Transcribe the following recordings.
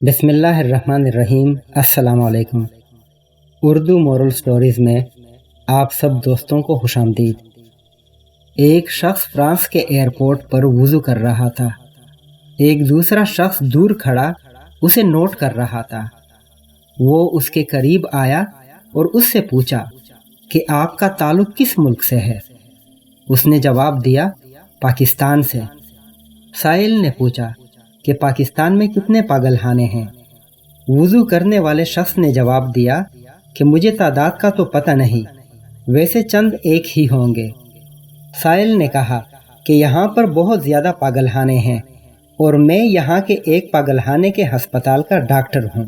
بسم اللہ الرحمن الرحیم۔ السلام علیکم۔ اردو مورل سٹوریز میں آپ سب دوستوں کو خوش آمدید۔ ایک شخص فرانس کے ایئرپورٹ پر وضو کر رہا تھا۔ ایک دوسرا شخص دور کھڑا اسے نوٹ کر رہا تھا۔ وہ اس کے قریب آیا اور اس سے پوچھا کہ آپ کا تعلق کس ملک سے ہے؟ اس نے جواب دیا، پاکستان سے۔ سائل نے پوچھا کہ پاکستان میں کتنے پاگل خانے ہیں؟ وضو کرنے والے شخص نے جواب دیا کہ مجھے تعداد کا تو پتہ نہیں، ویسے چند ایک ہی ہوں گے۔ سائل نے کہا کہ یہاں پر بہت زیادہ پاگل خانے ہیں اور میں یہاں کے ایک پاگل خانے کے ہسپتال کا ڈاکٹر ہوں۔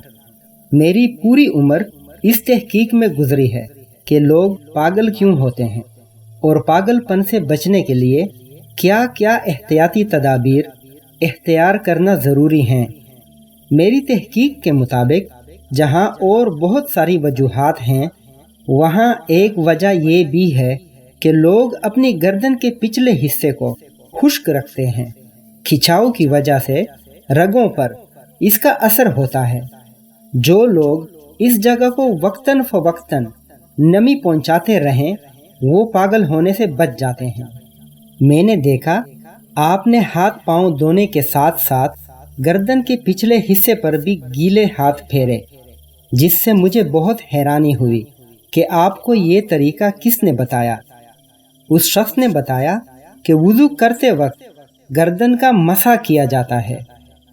میری پوری عمر اس تحقیق میں گزری ہے کہ لوگ پاگل کیوں ہوتے ہیں اور پاگل پن سے بچنے کے لیے کیا کیا احتیاطی تدابیر اختیار کرنا ضروری ہیں۔ میری تحقیق کے مطابق جہاں اور بہت ساری وجوہات ہیں، وہاں ایک وجہ یہ بھی ہے کہ لوگ اپنی گردن کے پچھلے حصے کو خشک رکھتے ہیں۔ کھچاؤ کی وجہ سے رگوں پر اس کا اثر ہوتا ہے۔ جو لوگ اس جگہ کو وقتاً فوقتاً نمی پہنچاتے رہیں وہ پاگل ہونے سے بچ جاتے ہیں۔ میں نے دیکھا آپ نے ہاتھ پاؤں دھونے کے ساتھ ساتھ گردن کے پچھلے حصے پر بھی گیلے ہاتھ پھیرے، جس سے مجھے بہت حیرانی ہوئی کہ آپ کو یہ طریقہ کس نے بتایا؟ اس شخص نے بتایا کہ وضو کرتے وقت گردن کا مسح کیا جاتا ہے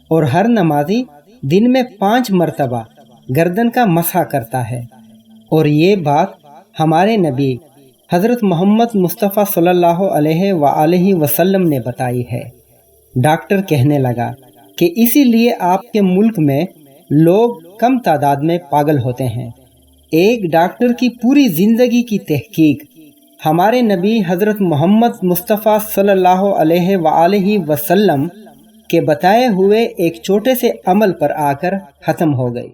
اور ہر نمازی دن میں 5 مرتبہ گردن کا مسح کرتا ہے، اور یہ بات ہمارے نبی حضرت محمد مصطفیٰ صلی اللہ علیہ وآلہ وسلم نے بتائی ہے۔ ڈاکٹر کہنے لگا کہ اسی لیے آپ کے ملک میں لوگ کم تعداد میں پاگل ہوتے ہیں۔ ایک ڈاکٹر کی پوری زندگی کی تحقیق ہمارے نبی حضرت محمد مصطفیٰ صلی اللہ علیہ وآلہ وسلم کے بتائے ہوئے ایک چھوٹے سے عمل پر آ کر ختم ہو گئی۔